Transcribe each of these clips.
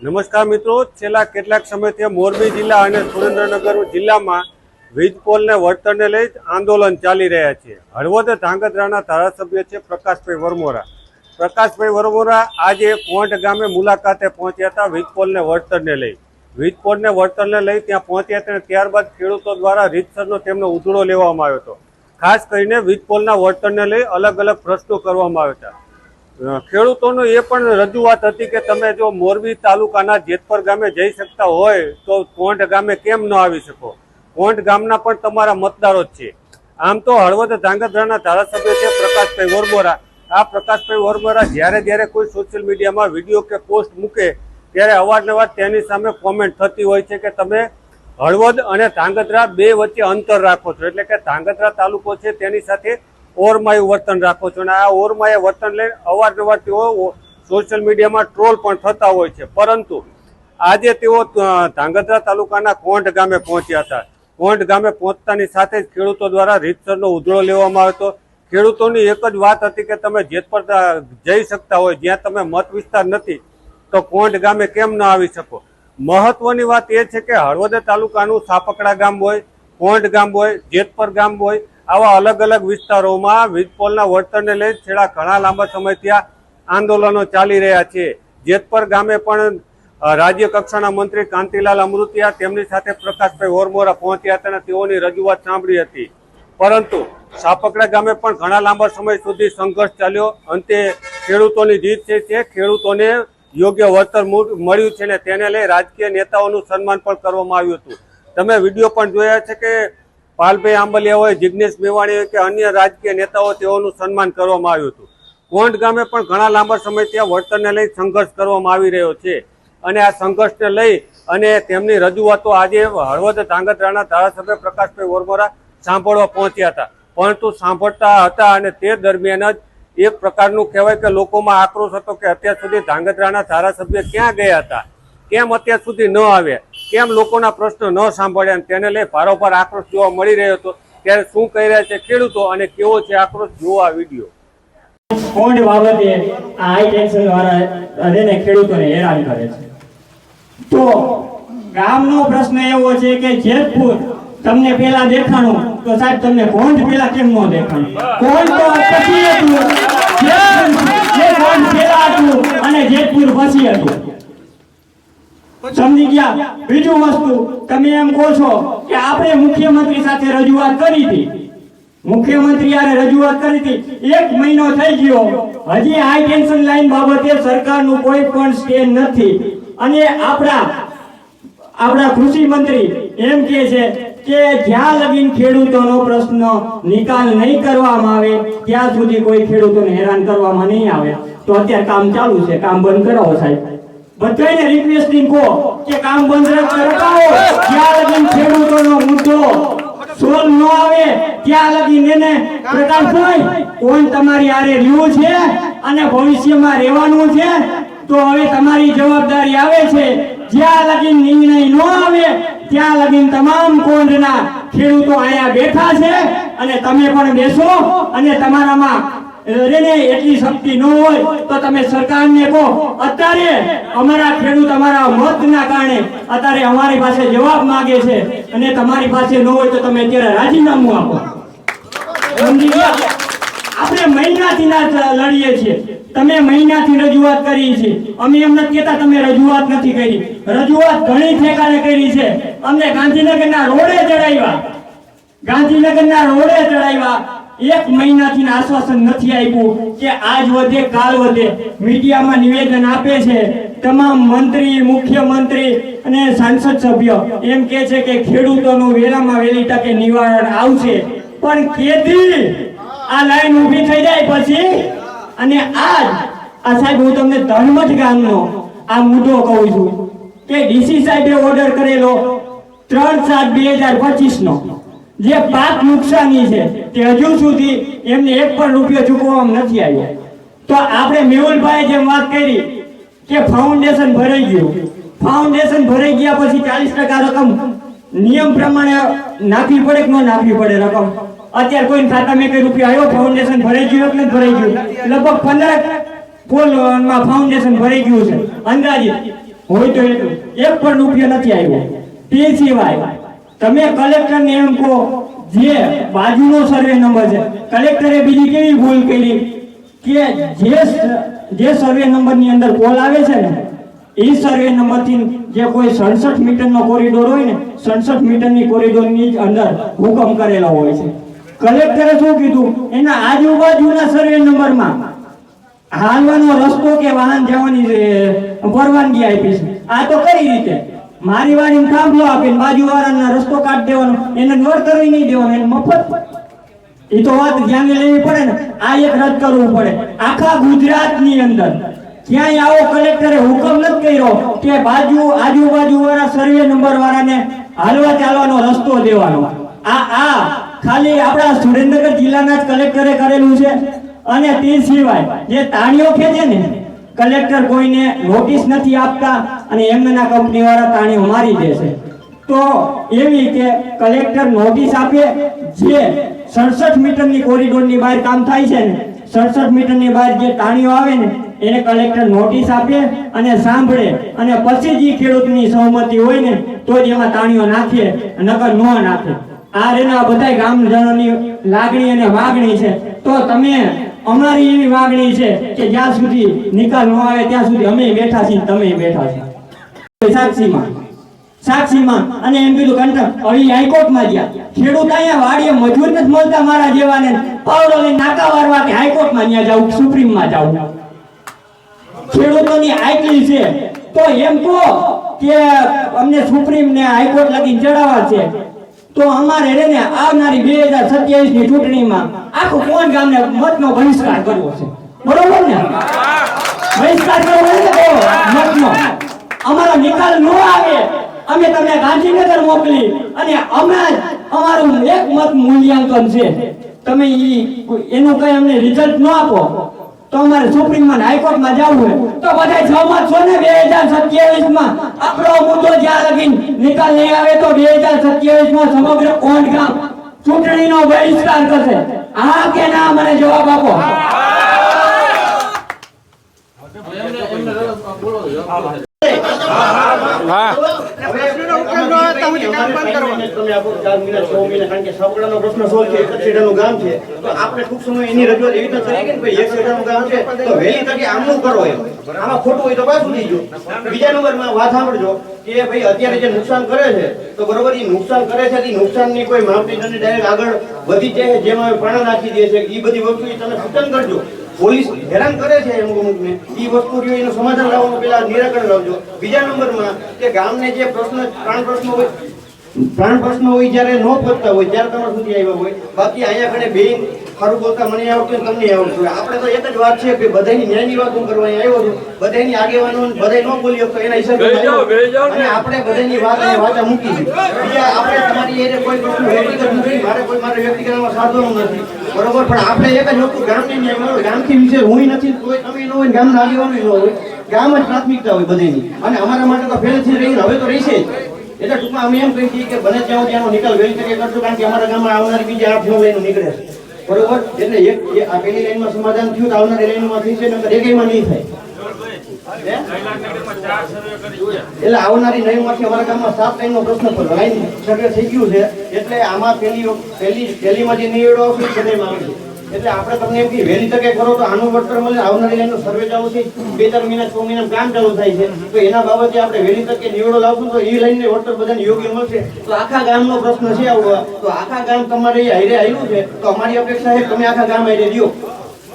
નમસ્કાર મિત્રો, છેલ્લા કેટલાક સમયથી મોરબી જિલ્લા અને સુરેન્દ્રનગર જિલ્લામાં વીજ પોલને વળતરને લઈ આંદોલન ચાલી રહ્યા છે. હળવદ ધાંગધ્રાના ધારાસભ્ય છે પ્રકાશભાઈ વરમોરા. પ્રકાશભાઈ વરમોરા આજે પોંટ ગામે મુલાકાતે પહોંચ્યા હતા વીજ પોલને વળતરને લઈ. વીજ પોલને વળતરને લઈ ત્યાં પહોંચ્યા હતા અને ત્યારબાદ ખેડૂતો દ્વારા રીતસરનો તેમનો ઉધડો લેવામાં આવ્યો હતો. ખાસ કરીને વીજ પોલના વળતરને લઈ અલગ અલગ પ્રશ્નો કરવામાં આવ્યા હતા. ખેડૂતોનો એ પણ રજૂઆત હતી કે તમે જો મોરબી તાલુકાના જેતપર ગામે જઈ શકતા હોય તો પોંટ ગામે કેમ ન આવી શકો? પોંટ ગામના પણ તમારા મતદારો જ છે. આમ તો હળવદ ધાંગધ્રાના ધારાસભ્ય છે પ્રકાશભાઈ વરમોરા. આ પ્રકાશભાઈ વરમોરા જ્યારે કોઈ સોશિયલ મીડિયામાં વિડીયો કે પોસ્ટ મૂકે ત્યારે અવારનવાર તેની સામે કોમેન્ટ થતી હોય છે કે તમે હળવદ અને ધાંગધ્રા બે વચ્ચે અંતર રાખો છો, એટલે કે ધાંગધ્રા તાલુકો છે તેની સાથે ઓરમાયું વર્તન રાખો છો. અને આ ઓરમાયા વર્તન લઈને અવારનવાર તેઓ સોશિયલ મીડિયામાં ટ્રોલ પણ થતા હોય છે. પરંતુ આજે તેઓ ધાંગધ્રા તાલુકાના કોંટ ગામે પહોંચ્યા હતા. કોંટ ગામે પહોંચતાની સાથે જ ખેડૂતો દ્વારા રીતસરનો ઉધડો લેવામાં આવ્યો હતો. ખેડૂતોની એક જ વાત હતી કે તમે જેતપર જઈ શકતા હોય, જ્યાં તમે મત વિસ્તાર નથી તો કોંટ ગામે કેમ ન આવી શકો? મહત્વની વાત એ છે કે હળવદ તાલુકાનું સાપકડા ગામ હોય, કોંટ ગામ હોય, જેતપર ગામ હોય, આવા અલગ અલગ વિસ્તારોમાં વીજ પોલના વળતરને લઈ છેલ્લા ઘણા લાંબા સમયથી આ આંદોલનો ચાલી રહ્યા છે. જેતપર ગામે પણ રાજ્ય કક્ષાના મંત્રી કાંતિલાલ અમૃતિયા તેમની સાથે પ્રકાશભાઈ વરમોરા પહોંચ્યા હતા અને તેઓની રજૂઆત સાંભળી હતી. પરંતુ સાપકડા ગામે પણ ઘણા લાંબા સમય સુધી સંઘર્ષ ચાલ્યો. અંતે ખેડૂતોની જીત છે. ખેડૂતોને યોગ્ય વળતર મળ્યું છે ને તેને લઈ રાજકીય નેતાઓનું સન્માન પણ કરવામાં આવ્યું હતું. તમે વિડીયો પણ જોયા છે કે પાલભાઈ આંબલિયા હોય, જિગ્નેશ મેવાણી હોય કે અન્ય રાજકીય નેતાઓ તેઓનું સન્માન કરવામાં આવ્યું હતું. કોંટ ગામે પણ ઘણા લાંબા સમયથી આ વળતરને લઈ સંઘર્ષ કરવામાં આવી રહ્યો છે અને આ સંઘર્ષને લઈ અને તેમની રજૂઆતો આજે હળવદ ધાંગધ્રાના ધારાસભ્ય પ્રકાશભાઈ વરમોરા સાંભળવા પહોંચ્યા હતા. પરંતુ સાંભળતા હતા અને તે દરમિયાન જ એક પ્રકારનું કહેવાય કે લોકોમાં આક્રોશ હતો કે અત્યાર સુધી ધાંગધ્રાના ધારાસભ્ય ક્યાં ગયા હતા, કેમ અત્યાર સુધી ન આવ્યા, કેમ લોકોના પ્રશ્નો ન સાંભળ્યા, તેને લઈ ભારોભાર આક્રોશ જોવા મળી રહ્યો હતો. ત્યારે શું કહી રહ્યા છે ખેડૂતો અને કેવો છે આક્રોશ, જોવો આ વિડીયો. કોંટ બાબતે આ હાઈ ટેન્શન વાળા એને ખેડૂતોને હેરાન કરે છે. તો ગામનો પ્રશ્ન એવો છે કે જેતપુર તમને પેલા દેખાણું તો સાહેબ તમને કોંટ પેલા કેમ ન દેખાણું? કોંટ તો પછી હતું, જે કોંટ પેલા હતું અને જેતપુર પછી હતું. સમજી ગયા? બીજું વસ્તુ તમે એમ કહો છો કે આપણે મુખ્યમંત્રી સાથે રજૂઆત કરી હતી. મુખ્યમંત્રી યારે રજૂઆત કરી હતી, 1 મહિનો થઈ ગયો, હજી હાઈ ટેન્શન લાઈન બાબતે સરકારનું કોઈ પણ સ્ટેન્ડ નથી. અને આપણા કૃષિ મંત્રી એમ કહે છે કે જ્યાં લગીન ખેડૂતોનો પ્રશ્ન નિકાલ નહીં કરવામાં આવે ત્યાં સુધી કોઈ ખેડૂતોને હેરાન કરવામાં નહીં આવે. તો અત્યારે કામ ચાલુ છે, કામ બંધ કરાવો સાહેબ. બધાને રિક્વેસ્ટિંગ કહો કે કામ બંધ રખાવો. જ્યાં લગીન ખેડૂતોનો મુદ્દો સોલ્વ ન આવે ત્યાં લગીન એને પ્રકાશભાઈ કોઈ તમારી આરે રહ્યું છે અને ભવિષ્યમાં રહેવાનું છે તો હવે તમારી જવાબદારી આવે છે. જ્યાં લગીન નિર્ણય ન આવે ત્યાં લગીન તમામ કોંટના ખેડૂતો અહીંયા બેઠા છે અને તમે પણ બેસો અને તમારામાં એટલી શક્તિ ન હોય તો તમે સરકારને કહો. અત્યારે અમારા ખેડૂત અમારા મતના કારણે અત્યારે અમારી પાસે જવાબ માંગે છે અને તમારી પાસે ન હોય તો તમે અત્યારે રાજીનામું આપો. સમજી ગયા? આપણે મહિનાથી લડીએ છીએ, તમે મહિનાથી રજૂઆત કરી છે. અમે એમ નથી કહેતા તમે રજૂઆત નથી કરી, રજૂઆત ઘણી ઠેકાણે કરી છે. અમને ગાંધીનગરના રોડે ચડાવ્યા. 1 મહિનાથી આશ્વાસન નથી આપ્યું કે આજ વધે કાલ વધે. મીડિયામાં નિવેદન આપે છે તમામ મંત્રી, મુખ્યમંત્રી અને સાંસદ સભ્ય એમ કહે છે કે ખેડૂતોનું વહેલામાં વહેલી તકે નિવારણ આવશે. પણ કેદી આ લાઈન ઊભી થઈ જાય પછી? અને આ સાહેબ હું તમને ધર્મજ ગામનો આ મુદ્દો કહું છું કે ડીસી સાહેબે ઓર્ડર કરેલો 3/7/2025 નો જે પાક નુકસાની છે તે હજુ સુધી એમને 1 પણ રૂપિયો ચૂકવવામાં નથી આવ્યો. તો આપણે મેહુલભાઈ જેમ વાત કરી કે ફાઉન્ડેશન ભરાઈ ગયું, ફાઉન્ડેશન ભરાઈ ગયા પછી 40% રકમ નિયમ પ્રમાણે નાખવી પડે કે ન નાખવી પડે રકમ? અત્યારે કોઈ ખાતામાં 1 રૂપિયો આવ્યો? ફાઉન્ડેશન ભરાઈ ગયું કે નથી ભરાઈ ગયું? લગભગ 15 પોલમાં ફાઉન્ડેશન ભરાઈ ગયું છે અંદાજિત. હોય તો એટલું એક પણ રૂપિયો નથી આવ્યો. તે સિવાય તમે કલેક્ટરને એમ કહો જે બાજુનો સર્વે નંબર છે, કલેક્ટરે બીજી કેવી ભૂલ કરી કે જે સર્વે નંબરની અંદર પોલ આવે છે ને એ સર્વે નંબરથી જે કોઈ 67 મીટરનો કોરિડોર હોય ને 67 મીટરની કોરિડોરની જ અંદર હુકમ કરેલો હોય છે. કલેક્ટરે શું કીધું એના આજુબાજુના સર્વે નંબરમાં હાલવાનો રસ્તો કે વાહન જવાની પરવાનગી આપી છે. આ તો કઈ રીતે મારી વાડીને થાંભલો આપીને બાજુવાળાના રસ્તો કાઢી દેવાનો, એને વળતર નહીં દેવાનું, એને મફત. એ તો વાત ધ્યાને લેવી પડે ને. આ એક રદ કરવું પડે. આખા ગુજરાતની અંદર ક્યાંય આવો કલેક્ટરે હુકમ નથી કર્યો કે આજુબાજુ વાળા સર્વે નંબર વાળાને હાલવા ચાલવાનો રસ્તો દેવાનો. આ ખાલી આપણા સુરેન્દ્રનગર જિલ્લાના જ કલેક્ટરે કરેલું છે. અને તે સિવાય જે તાણીઓ ખેંચે ને કલેક્ટર કોઈને નોટિસ નથી આપતા અને એમના કંપની વાળા તાણીઓ મારી દે છે. તો એવી કે કલેક્ટર નોટિસ આપે, જે 67 મીટરની કોરિડોરની બહાર કામ થાય છે ને 67 મીટરની બહાર જે તાણીઓ આવે ને એને કલેક્ટર નોટિસ આપે અને સાંભળે અને પછી જે ખેડૂતની સહમતિ હોય ને તો જ એમાં તાણીઓ નાખે, નકર ન નાખે. આ રેના બધા ગામજનોની લાગણી અને માગણી છે. તો તમે અમારી એવી માગણી છે કે જ્યાં સુધી નિકાલ ન આવે ત્યાં સુધી અમે બેઠા છીએ, તમે બેઠા છો સાક્ષીમાં. અને એમ કીધું કંટર હવે હાઈકોર્ટમાં ગયા. ખેડૂત અહીંયા વાડીએ મજૂર નથી મળતા મારા જેવાને, પાવડો લઈને નાકા વારવા કે હાઈકોર્ટમાં ત્યાં જાવું, સુપ્રીમમાં જાવું. ખેડૂતોની આટલી છે તો એમ કહો કે અમને સુપ્રીમ ને હાઈકોર્ટ લગી ચડાવવા છે. તો અમારે રે ને આવનારી 2027 ની ચૂંટણીમાં આખું કોણ ગામને મતનો બહિષ્કાર કરવો છે, બરોબર ને? બહિષ્કાર કરવો છે મતનો. અમારો નિકાલ ન આવે અમે તમને ગાંધીનગર મોકલી અને અમે અમારું એક મત મૂલ્યાંકન છે, તમે એનું કઈ અમને રિઝલ્ટ ન આપો તો અમારે સુપ્રીમમાં હાઈકોર્ટમાં જવું હોય તો બધા સહમત છો ને 2027માં આપણો મુદ્દો જ્યાં લગી નિકાલ નહીં આવે તો 2027માં સમગ્ર કોંઢ ગામ ચૂંટણીનો બહિષ્કાર કરશે. હા કે ના? મને જવાબ આપો. બીજા નંબરમાં વાત સાંભળજો કે ભાઈ અત્યારે જે નુકસાન કરે છે તો બરોબર એ નુકસાન કરે છે, નુકસાનની કોઈ માપણી કરીને ડાયરેક્ટ આગળ વધી જાય, જેમાં પાણા નાખી દે છે, એ બધી વસ્તુ તમે સૂચન કરજો. પોલીસ હેરાન કરે છે અમુકને, એ વસ્તુ એનું સમાધાન લાવવાનું પેલા નિરાકરણ લાવજો. બીજા નંબરમાં કે ગામને જે પ્રાણ પ્રશ્નો હોય જ્યારે ન પહોંચતા હોય ત્યારે તમારે સુધી આવ્યા હોય. બાકી અહીંયા કણે બેન ખરું બોલતા મને આવડતું તમને આવડતું. આપણે તો એક જ વાત છે કે બધાની ન્યાયની વાત હું કરવા આવ્યો છું. બધાની આગેવાનો બધા ન બોલ્યો તો એના હિસાબે અને આપણે બધાની વાત અને વાચા મૂકી છે. બીજા આપણે તમારી એને કોઈ પ્રશ્ન વ્યક્તિગત નથી, મારે વ્યક્તિગતમાં સાધવાનું નથી, બરોબર? પણ આપણે એક જ વસ્તુ ગામની ન્યાય મળો. ગામથી વિશે હું નથી, કોઈ તમે ન હોય, ગામના આગેવાનો ન હોય, ગામ જ પ્રાથમિકતા હોય બધાની. અને અમારા માટે તો પહેલેથી રહીને હવે તો રહેશે જ. એટલે ટૂંકમાં અમે એમ કહી છીએ કે બને ત્યાં ત્યાંનો નિકાલ વહેલી તકે કરજો, કારણ કે અમારા ગામમાં આવનારી બીજી 8-9 લાઈનો નીકળે છે, બરોબર? એટલે એક આ પહેલી લાઈનમાં સમાધાન થયું તો આવનારી લાઈનમાં થઈ છે, નકર એકેયમાં નહીં થાય. એટલે આવનારી લાઈનમાંથી અમારા ગામમાં 7 લાઈનનો પ્રશ્ન પર લાઈન સર્વે થઈ ગયું છે. એટલે આમાં પહેલીમાં જે નિવેડો આવશે બધામાં આવશે. એટલે આપણે તમને એમ કે વહેલી તકે કરો તો આનું વળતર મળે. આવનારી લાઈનનો સર્વે ચાલુ છે, 2-4 મહિના 6 મહિના કામ ચાલુ થાય છે. તો એના બાબતે આપણે વહેલી તકે નિવેડો લાવશું તો એ લાઈનને વળતર બધાને યોગ્ય મળશે. તો આખા ગામનો પ્રશ્ન છે આવો, તો આખા ગામ તમારે હારે આવ્યું છે તો અમારી અપેક્ષા છે તમે આખા ગામ હારે દો,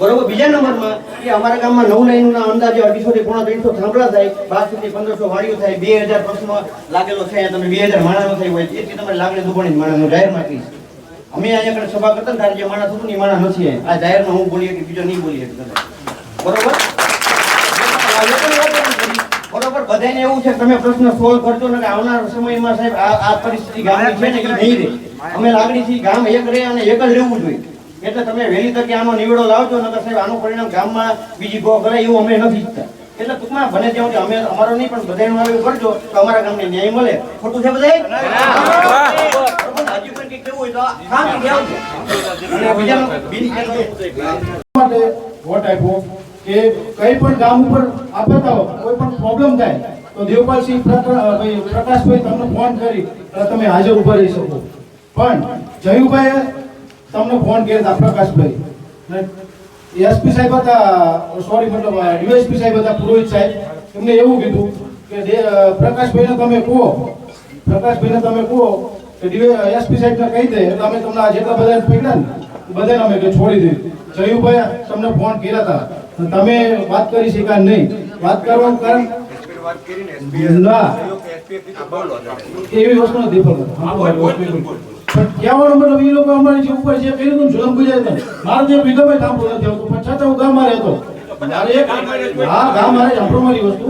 બરોબર? બીજા નંબરમાં કે અમારા ગામમાં 9 લાઈનના અંદાજે 250 થી 350 થાંભલા થાય, 1200 થી 1500 વાડીઓ થાય, 2000 પ્રશ્નો લાગેલો છે, તમે 2000 માણસનો થઈ હોય એટલી તમારી લાગણી દુબણી માણસનો જાહેરમાં કહીશ. અમે અહીંયા કઈ સભા કરતા ને જે માણસ હતું ને એ માણસ નથી. આ જાહેરમાં હું બોલીએ કે બીજો નહીં બોલીએ, બરોબર? બરોબર, બધાને એવું છે તમે પ્રશ્ન સોલ્વ કરજો ને આવનાર સમયમાં સાહેબ આ પરિસ્થિતિ ગામની છે ને એ નહીં રહે. અમે લાગણીથી ગામ એક રહે અને એક જ રહેવું જોઈએ. એટલે તમે વહેલી તકે આનો નિવેડો લાવજો, નકર સાહેબ આનું પરિણામ ગામમાં બીજી ગો કરે એવું અમે નથી ઈચ્છતા. એટલે ટૂંકમાં બને ત્યાં અમે અમારો નહીં પણ બધાનું એવું કરજો તો અમારા ગામને ન્યાય મળે. ખોટું છે બધાય? હજી પણ કંઈક કેવું હોય તો કામ જાવ છે. અને બીજાનો માટે વોટ આપ્યો કે કઈ પણ ગામ ઉપર આપતા હોય કોઈ પણ પ્રોબ્લેમ થાય તો દેવપાલસિંહ પ્રકાશભાઈ તમને ફોન કરી અને તમે હાજર ઉભા રહી શકો. પણ જયુભાઈએ તમને ફોન કર્યા હતા પ્રકાશભાઈ, એસપી સાહેબ હતા, સોરી મતલબ ડીએસપી સાહેબ હતા, પુરોહિત સાહેબ, એમને એવું કીધું કે પ્રકાશભાઈને તમે કહો કે એસપી સાહેબને કહી દે એટલે અમે તમને આ જેટલા બધા પકડ્યા ને બધાને અમે કે છોડી દીધું. જયુભાઈ તમને ફોન કર્યા હતા, તમે વાત કરી શક્યા નહીં. વાત કરવાનું કારણ ના એવી વસ્તુ નથી. પણ કહેવાનો મતલબ એ લોકો અમારી જે ઉપર જે કર્યું હતું જુલમ ગુજાર મારે જે વિધોભાઈ સાંભળો નથી આવતું, પણ છતાં હું ગામમાં રહેતો. મારે એક ગામ મારે સાંભળો મારી વસ્તુ,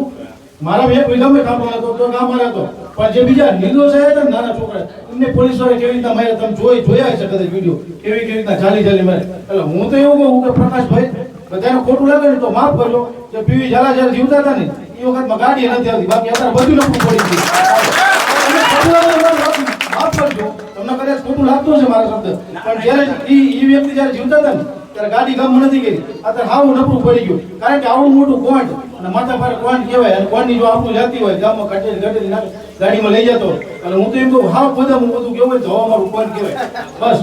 મારા એક વિધોભાઈ સાંભળો હતો તો ગામમાં રહેતો. પણ જે બીજા નિર્દોષ હતા ને નાના છોકરા એમને પોલીસ વાળા કેવી રીતના માર્યા તમે જોયા છે કદાચ વિડીયો, કેવી રીતના ચાલી મારે. એટલે હું તો એવું કહું કે પ્રકાશભાઈ બધાને ખોટું લાગે ને તો માફ કરજો. જે પીવી ઝાલા જ્યારે જીવતા હતા ને એ વખતમાં ગાડી નથી આવતી, બાકી અત્યારે બધું નફું પડી ગયું. માફ કરજો, તમને કદાચ ખોટું લાગતું હશે મારા શબ્દ, પણ જ્યારે એ વ્યક્તિ જ્યારે જીવતા હતા ને ત્યારે ગાડી ગામમાં નથી કરી, અત્યારે હાવ નફરું પડી ગયું. કારણ કે આવડું મોટું કોંટ અને માથા પર કોંટ કહેવાય, અને કોંટની જો આપણું જાતી હોય ગામમાં ઘટેલી ગાડીમાં લઈ જતો. અને હું તો એમ કહું હાવ બધા હું બધું કેવું હોય તો અમારું કોંટ કહેવાય. બસ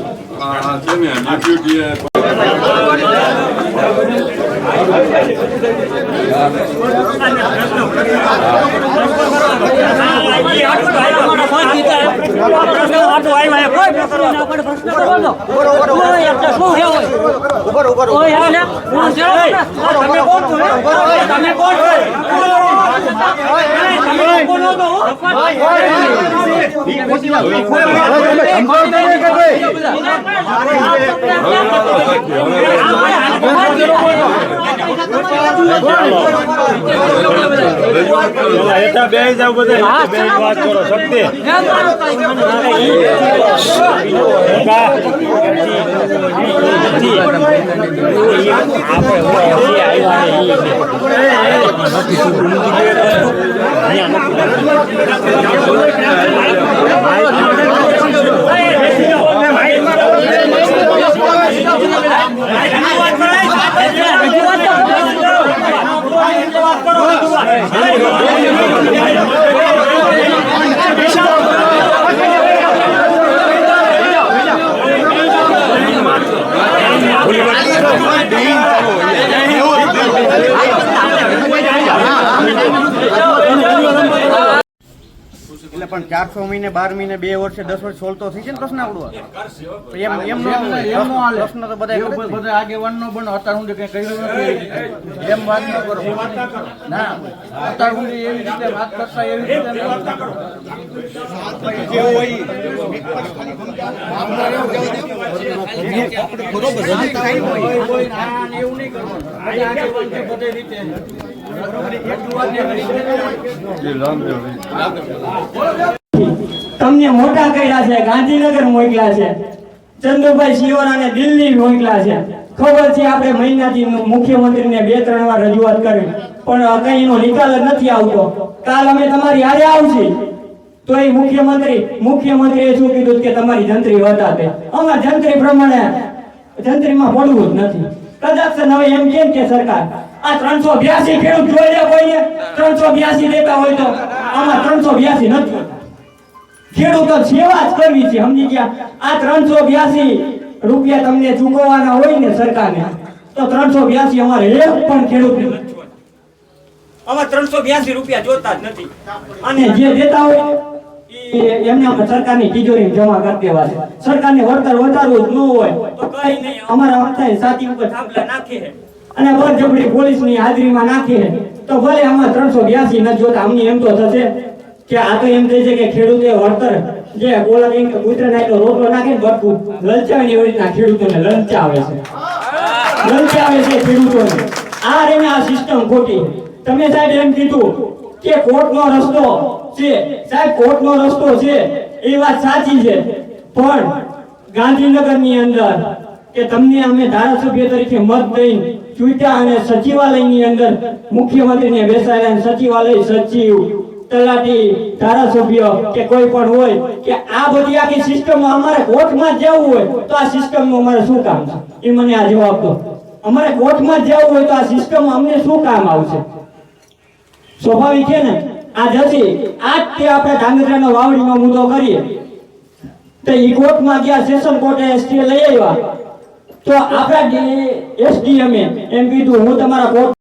એટલે પણ 400 મહિને 12 મહિને 2 વર્ષે 10 વર્ષ સોલ્વ તો થઈ છે ને પ્રશ્ન આવડવા એમ પ્રશ્ન તો બધા આગેવાન નો પણ અત્યાર સુધી કઈ કર્યું નથી એમ વાત ન કરો ના અત્યાર સુધી એવી રીતે વાત કરતા એવી રીતે તમને મોટા કર્યા છે, ગાંધીનગર મોકલ્યા છે, ચંદુભાઈ શિવરાને દિલ્હી મોકલ્યા છે. ખબર છે આપણે મહિનાથી મુખ્યમંત્રીને 2-3 વાર રજૂઆત કરી, પણ કઈ એનો નિકાલ જ નથી આવતો. કાલ અમે તમારી હારે આવશી તો એ મુખ્યમંત્રીએ શું કીધું કે તમારી જંત્રી વધારે, અમારા જંત્રી પ્રમાણે જંત્રીમાં પડવું જ નથી. કદાચ હવે એમ કેમ કે સરકાર આ 382 ખેડૂત જોઈ લે, કોઈને 382 દેતા હોય તો આમાં 382 નથી. ખેડૂતો સેવા જ કરવી છે, સમજી ગયા. આ 382 રૂપિયા તમને ચૂકવવાના હોય ને સરકારને, તો 382 અમારે એક પણ ખેડૂત નથી. અમારે 382 રૂપિયા જોતા જ નથી, અને જે દેતા હોય એમને સરકારની તિજોરી જમા કરી દેવા છે. સરકારને વળતર વધારવું જ ન હોય તો કઈ નહીં, અમારા વખતે સાથી ઉપર થાંભલા નાખે અને બળજબરી પોલીસની હાજરીમાં નાખે તો ભલે અમારે 382 ન જોતા. અમને એમ તો થશે કે આ તો એમ થઈ છે કે ખેડૂતે વળતર જે બોલા કૂતરે નાખો રોટલો નાખે ને બરકું લલચાવે એવી રીતના ખેડૂતોને લલચાવે છે ખેડૂતોને. આ રેને આ સિસ્ટમ ખોટી. તમે સાહેબ એમ કીધું કે કોર્ટનો રસ્તો છે, સાહેબ કોર્ટનો રસ્તો છે એ વાત સાચી છે, પણ ગાંધીનગરની અંદર કે તમને અમે ધારાસભ્ય તરીકે મત દઈને ચૂંટ્યા અને સચિવાલયની અંદર મુખ્યમંત્રીને બેસાડ્યા, સચિવાલય સચિવ તલાટી ધારાસભ્ય કે કોઈ પણ હોય કે આ બધી આખી સિસ્ટમમાં અમારે કોર્ટમાં જ જવું હોય તો આ સિસ્ટમમાં અમારે શું કામ છે? એ મને આ જવાબ દો. અમારે કોર્ટમાં જ જવું હોય તો આ સિસ્ટમમાં અમને શું કામ આવશે? સ્વાભાવિક છે ને, આ જસી આજ તે આપણે ધાંગધ્રાનો વાવડીનો મુદ્દો કરીએ તો ઈ કોર્ટમાં ગયા, સેશન કોર્ટે સ્ટે લઈ આવ્યા, તો આપણા એસડીએમ એમ કીધું હું તમારા કોર્ટ